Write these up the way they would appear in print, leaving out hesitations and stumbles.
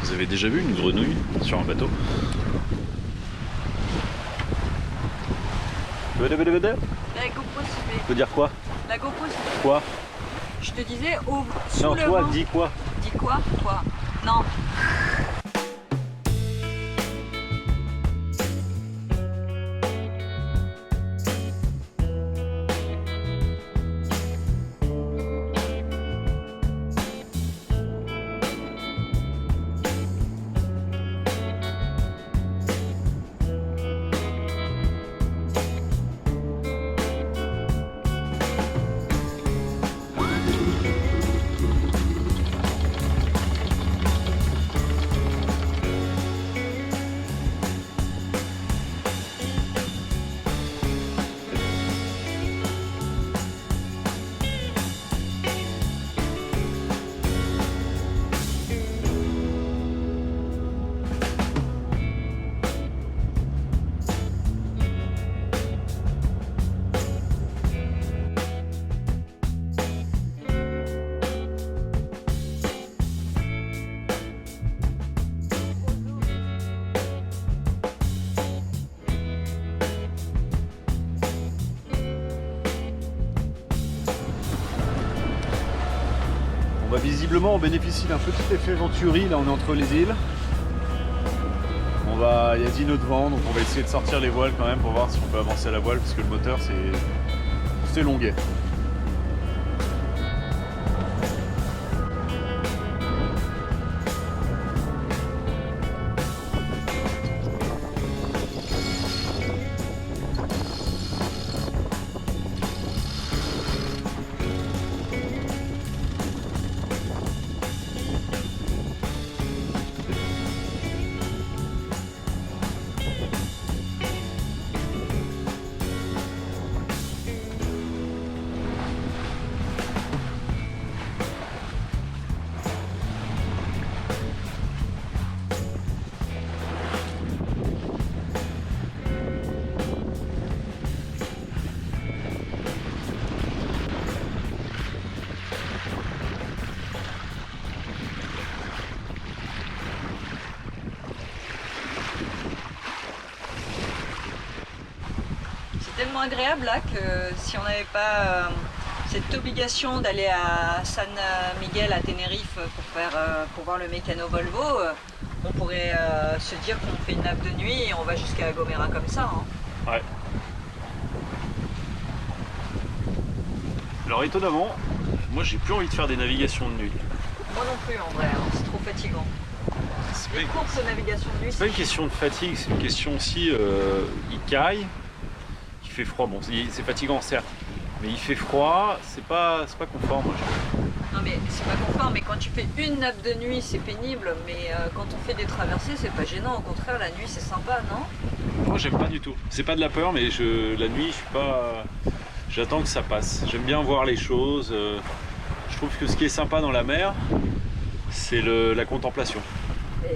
Vous avez déjà vu une grenouille sur un bateau? La GoPro Tu peux dire quoi? La GoPro Quoi? Je te disais au sous Non, le toi, vent. dis quoi? Dis quoi? Quoi? Non. Bon bah visiblement on bénéficie d'un petit effet Venturi, là on est entre les îles. Il y a 10 nœuds de vent, donc on va essayer de sortir les voiles quand même pour voir si on peut avancer à la voile parce que le moteur c'est longuet. Tellement agréable là que si on n'avait pas cette obligation d'aller à San Miguel à Tenerife pour voir le mécano Volvo, on pourrait se dire qu'on fait une nappe de nuit et on va jusqu'à La Gomera comme ça. Hein. Ouais. Alors étonnamment, moi j'ai plus envie de faire des navigations de nuit. Moi non plus en vrai, hein, c'est trop fatigant. Les courses de navigation de nuit, c'est pas une question de fatigue, c'est une question aussi, il caille. Il fait froid, bon c'est fatigant certes, mais il fait froid, c'est pas confort moi. Non mais c'est pas confort, mais quand tu fais une nappe de nuit c'est pénible, mais quand on fait des traversées c'est pas gênant, au contraire la nuit c'est sympa, non? Moi j'aime pas du tout, c'est pas de la peur, mais la nuit je suis pas, j'attends que ça passe, j'aime bien voir les choses, je trouve que ce qui est sympa dans la mer c'est la contemplation.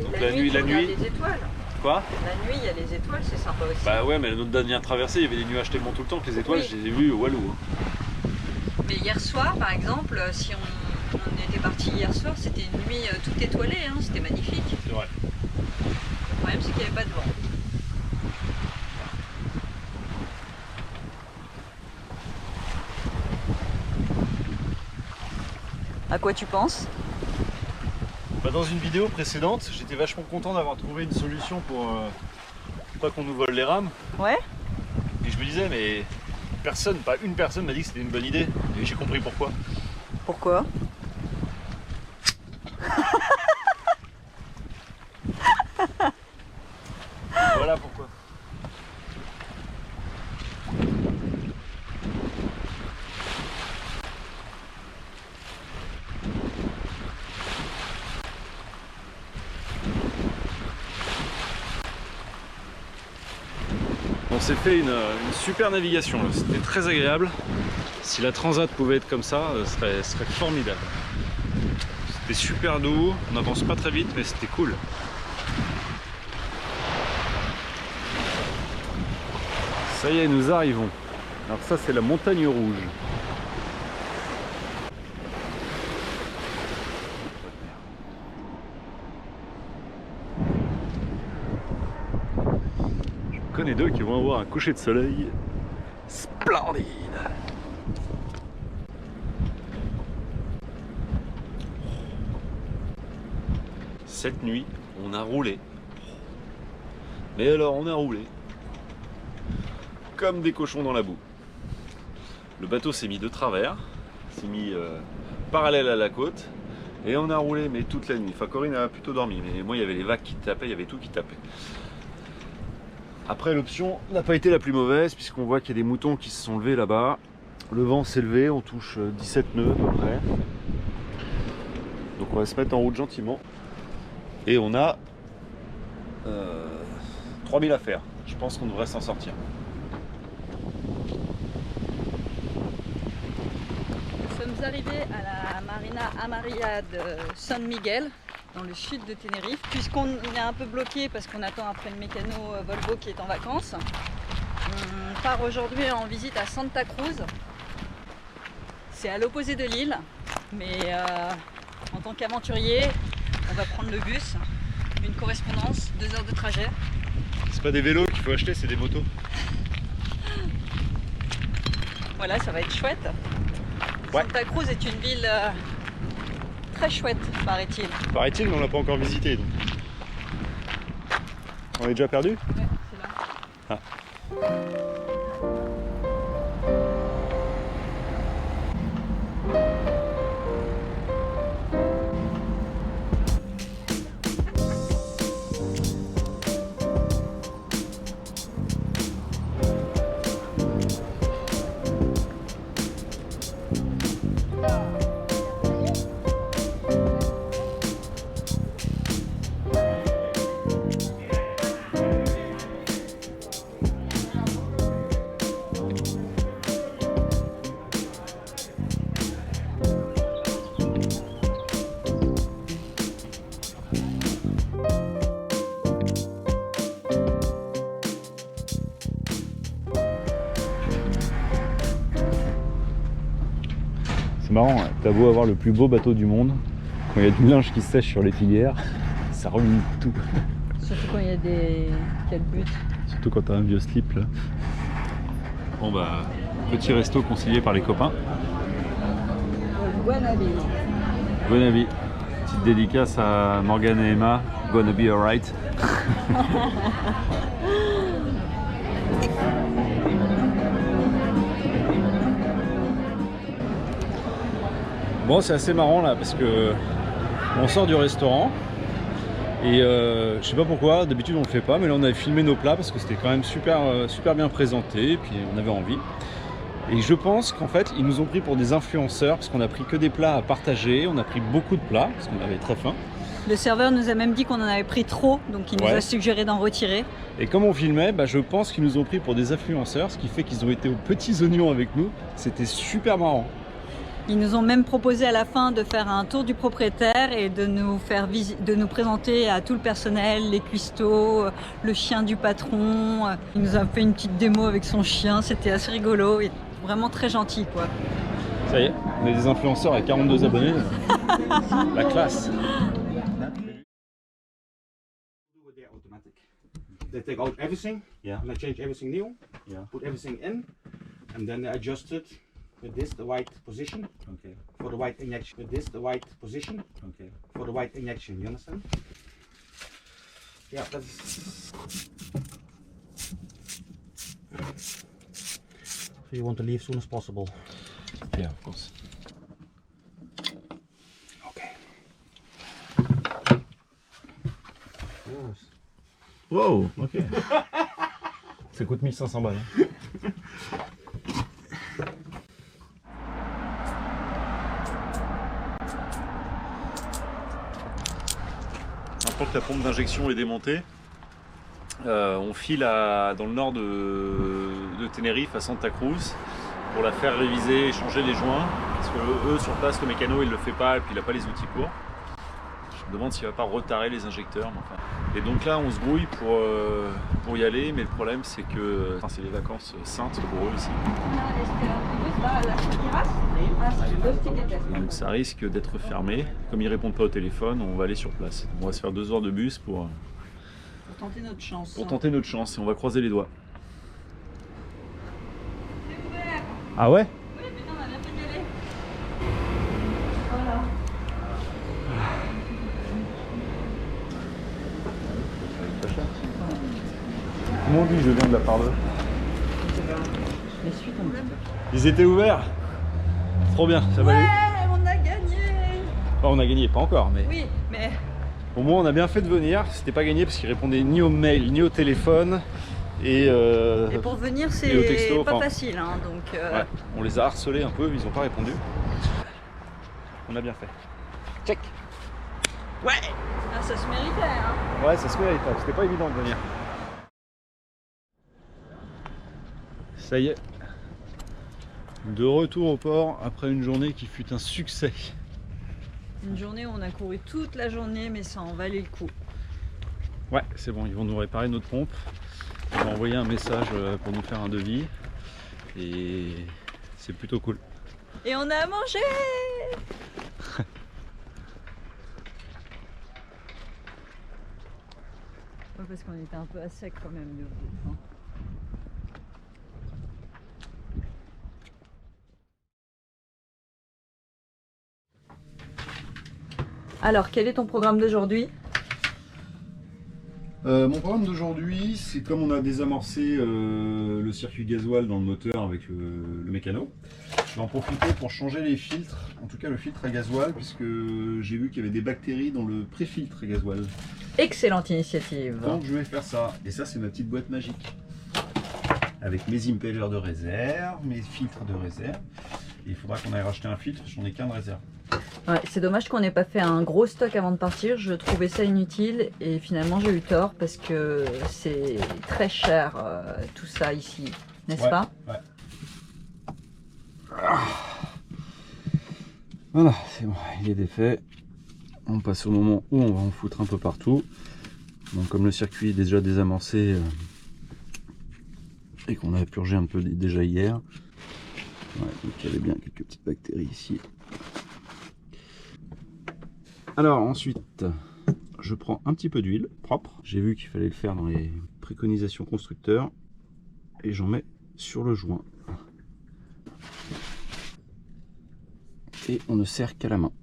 Donc la nuit, les étoiles. Quoi? La nuit, il y a les étoiles, c'est sympa aussi. Bah ouais, mais notre dernière traversée, il y avait des nuages tellement tout le temps que les étoiles, oui. Je les ai vues au Walou. Mais hier soir, par exemple, si on était parti hier soir, c'était une nuit toute étoilée, hein, c'était magnifique. C'est vrai. Le problème, c'est qu'il n'y avait pas de vent. À quoi tu penses? Bah dans une vidéo précédente, j'étais vachement content d'avoir trouvé une solution pour pas qu'on nous vole les rames. Ouais. Et je me disais, mais personne, pas une personne m'a dit que c'était une bonne idée. Et j'ai compris pourquoi. Pourquoi? Voilà pourquoi. On s'est fait une super navigation, c'était très agréable. Si la Transat pouvait être comme ça, ce serait formidable. C'était super doux, on n'avance pas très vite mais c'était cool. Ça y est, nous arrivons. Alors ça c'est la Montagne Rouge. connais deux qui vont avoir un coucher de soleil splendide. Cette nuit, on a roulé. Mais alors, on a roulé comme des cochons dans la boue. Le bateau s'est mis de travers, s'est mis parallèle à la côte, et on a roulé mais toute la nuit. Enfin, Corinne a plutôt dormi, mais moi il y avait les vagues qui tapaient, il y avait tout qui tapait. Après, l'option n'a pas été la plus mauvaise, puisqu'on voit qu'il y a des moutons qui se sont levés là-bas. Le vent s'est levé, on touche 17 nœuds à peu près. Donc on va se mettre en route gentiment. Et on a 3000 à faire. Je pense qu'on devrait s'en sortir. Nous sommes arrivés à la Marina Amarilla de San Miguel, dans le sud de Tenerife, puisqu'on est un peu bloqué parce qu'on attend après le mécano Volvo qui est en vacances. On part aujourd'hui en visite à Santa Cruz. C'est à l'opposé de l'île, mais en tant qu'aventurier, on va prendre le bus, une correspondance, 2 heures de trajet. C'est pas des vélos qu'il faut acheter, c'est des motos. Voilà, ça va être chouette. Ouais. Santa Cruz est une ville très chouette, paraît-il. Paraît-il, mais on l'a pas encore visité. Donc. On est déjà perdu? Ouais, c'est là. Ah. C'est marrant, hein. T'as beau avoir le plus beau bateau du monde, quand il y a du linge qui sèche sur les filières, ça ruine tout. Surtout quand il y a des buts. Surtout quand t'as un vieux slip là. Bon bah, petit resto conseillé par les copains. Guanabi. Guanabi. Petite dédicace à Morgane et Emma. Gonna be alright. Bon, c'est assez marrant là parce que on sort du restaurant et je sais pas pourquoi, d'habitude on le fait pas, mais là on avait filmé nos plats parce que c'était quand même super bien présenté et puis on avait envie. Et je pense qu'en fait ils nous ont pris pour des influenceurs parce qu'on a pris que des plats à partager, on a pris beaucoup de plats parce qu'on avait très faim. Le serveur nous a même dit qu'on en avait pris trop, donc il nous a suggéré d'en retirer. Et comme on filmait, bah, je pense qu'ils nous ont pris pour des influenceurs, ce qui fait qu'ils ont été aux petits oignons avec nous. C'était super marrant. Ils nous ont même proposé à la fin de faire un tour du propriétaire et de nous présenter à tout le personnel, les cuistots, le chien du patron. Il nous a fait une petite démo avec son chien, c'était assez rigolo et vraiment très gentil quoi. Ça y est, on est des influenceurs à 42 abonnés. La classe. They take out everything, Yeah. and I change everything new, Yeah. put everything in, and then I adjust it with this, the white position, Okay. for the white injection, with this, the white position, Okay. for the white injection, you understand? Yeah, that's... So you want to leave as soon as possible? Yeah, of course. Okay. Wow, ok. Ça coûte 1500 balles. Maintenant que la pompe d'injection est démontée, on file dans le nord de Tenerife, à Santa Cruz, pour la faire réviser et changer les joints. Parce que eux, sur place, le mécano, il le fait pas et puis il n'a pas les outils pour. Je me demande s'il va pas retarer les injecteurs. Mais enfin. Et donc là, on se grouille pour y aller, mais le problème, c'est que c'est les vacances saintes pour eux ici. Et donc ça risque d'être fermé. Comme ils répondent pas au téléphone, on va aller sur place. On va se faire 2 heures de bus pour tenter notre chance. Pour tenter notre chance, et on va croiser les doigts. C'est ouvert. Ah ouais? Oui, putain, on a bien fait d'y aller. Voilà. Comment on dit je viens de la part de? Les suites un petit peu. Ils étaient ouverts. Trop bien, ça va. Ouais, on a gagné. On a gagné, pas encore, mais Oui, mais au moins on a bien fait de venir. C'était pas gagné parce qu'ils répondaient ni au mail, ni au téléphone. Et pour venir, et au c'est texto, pas enfin, facile. Hein, donc, ouais, on les a harcelés un peu, ils ont pas répondu. On a bien fait. Check. Ouais. Ah, ça se méritait. Hein. Ouais, ça se mérite, c'était pas évident de venir. Ça y est. De retour au port après une journée qui fut un succès. Une journée où on a couru toute la journée, mais ça en valait le coup. Ouais, c'est bon, ils vont nous réparer notre pompe. Ils vont envoyer un message pour nous faire un devis. Et c'est plutôt cool. Et on a mangé. Ouais, parce qu'on était un peu à sec quand même de bouffe. Hein. Alors, quel est ton programme d'aujourd'hui? Mon programme d'aujourd'hui, c'est comme on a désamorcé le circuit gasoil dans le moteur avec le mécano, je vais en profiter pour changer les filtres, en tout cas le filtre à gasoil, puisque j'ai vu qu'il y avait des bactéries dans le pré-filtre à gasoil. Excellente initiative. Donc je vais faire ça, et ça c'est ma petite boîte magique, avec mes impellers de réserve, mes filtres de réserve, et il faudra qu'on aille racheter un filtre, j'en ai qu'un de réserve. Ouais, c'est dommage qu'on n'ait pas fait un gros stock avant de partir, je trouvais ça inutile et finalement j'ai eu tort parce que c'est très cher tout ça ici, n'est-ce pas? Ouais. Voilà, c'est bon, il est défait. On passe au moment où on va en foutre un peu partout. Donc comme le circuit est déjà désamorcé et qu'on a purgé un peu déjà hier, ouais, donc il y avait bien quelques petites bactéries ici. Alors ensuite, je prends un petit peu d'huile propre. J'ai vu qu'il fallait le faire dans les préconisations constructeurs. Et j'en mets sur le joint. Et on ne sert qu'à la main.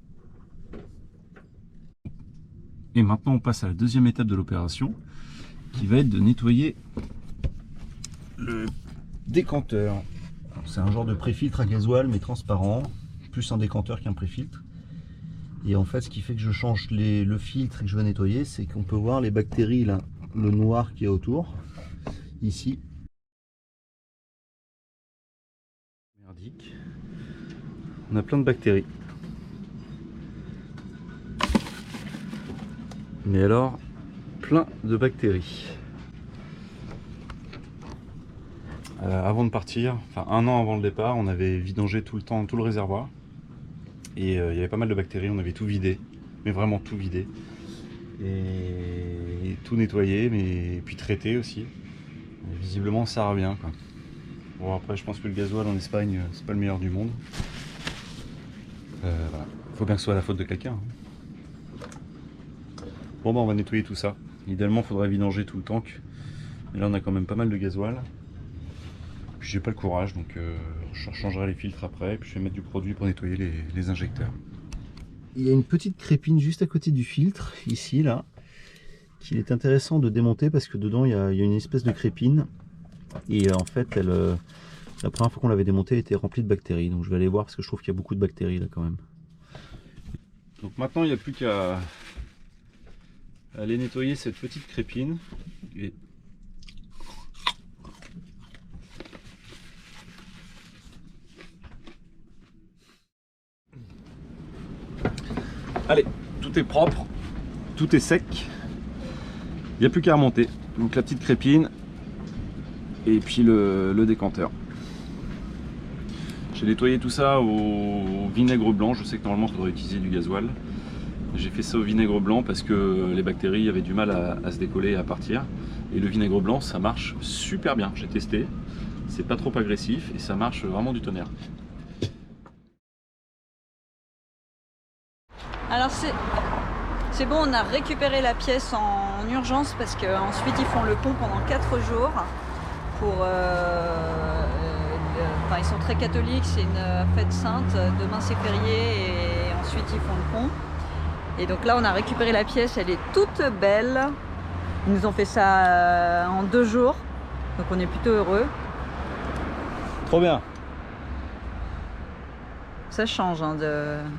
Et maintenant on passe à la deuxième étape de l'opération, qui va être de nettoyer le décanteur. C'est un genre de pré-filtre à gasoil mais transparent, plus un décanteur qu'un pré-filtre. Et en fait, ce qui fait que je change le filtre et que je vais nettoyer, c'est qu'on peut voir les bactéries là, le noir qui est autour, ici. Merdique. On a plein de bactéries. Mais alors, plein de bactéries. Avant de partir, enfin un an avant le départ, on avait vidangé tout le réservoir. Et il y avait pas mal de bactéries, on avait tout vidé, mais vraiment tout vidé. Et tout nettoyé, mais puis traité aussi. Et visiblement ça revient, quoi. Bon après je pense que le gasoil en Espagne, c'est pas le meilleur du monde. Voilà. Faut bien que ce soit la faute de quelqu'un. Bon bah on va nettoyer tout ça. Idéalement il faudrait vidanger tout le tank. Mais là on a quand même pas mal de gasoil. Puis j'ai pas le courage, donc je changerai les filtres après, et puis je vais mettre du produit pour nettoyer les injecteurs. Il y a une petite crépine juste à côté du filtre, ici, là, qu'il est intéressant de démonter parce que dedans il y a une espèce de crépine. Et en fait, la première fois qu'on l'avait démontée, elle était remplie de bactéries. Donc je vais aller voir parce que je trouve qu'il y a beaucoup de bactéries là quand même. Donc maintenant, il n'y a plus qu'à aller nettoyer cette petite crépine. Et allez, tout est propre, tout est sec, il n'y a plus qu'à remonter. Donc la petite crépine et puis le décanteur. J'ai nettoyé tout ça au vinaigre blanc, je sais que normalement il faudrait utiliser du gasoil. J'ai fait ça au vinaigre blanc parce que les bactéries avaient du mal à se décoller et à partir. Et le vinaigre blanc ça marche super bien, j'ai testé, c'est pas trop agressif et ça marche vraiment du tonnerre. C'est bon, on a récupéré la pièce en urgence parce qu'ensuite ils font le pont pendant 4 jours. Ils sont très catholiques, c'est une fête sainte. Demain c'est férié et ensuite ils font le pont. Et donc là on a récupéré la pièce, elle est toute belle. Ils nous ont fait ça en 2 jours, donc on est plutôt heureux. Trop bien. Ça change hein,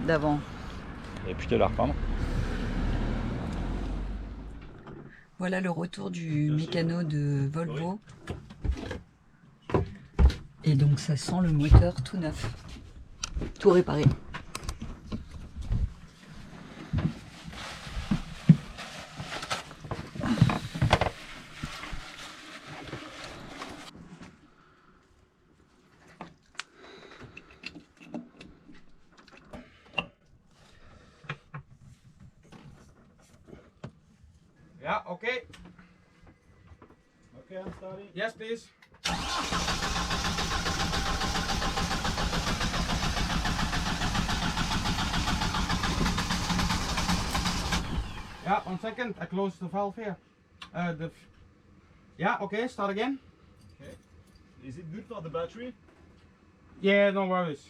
d'avant. Et puis de la repeindre. Voilà le retour du mécano de Volvo. Et donc ça sent le moteur tout neuf, tout réparé. Yeah, okay. Okay, I'm starting. Yes, please. Yeah, 1 second. I close the valve here. Yeah, okay. Start again. Okay. Is it good for the battery? Yeah, no worries.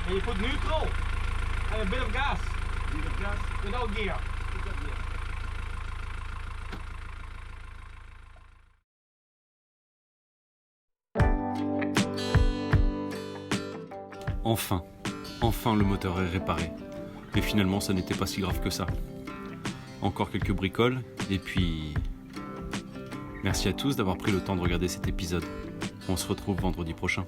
And you put neutral and a bit of gas. Without gear. Enfin le moteur est réparé. Mais finalement ça n'était pas si grave que ça. Encore quelques bricoles et puis... Merci à tous d'avoir pris le temps de regarder cet épisode. On se retrouve vendredi prochain.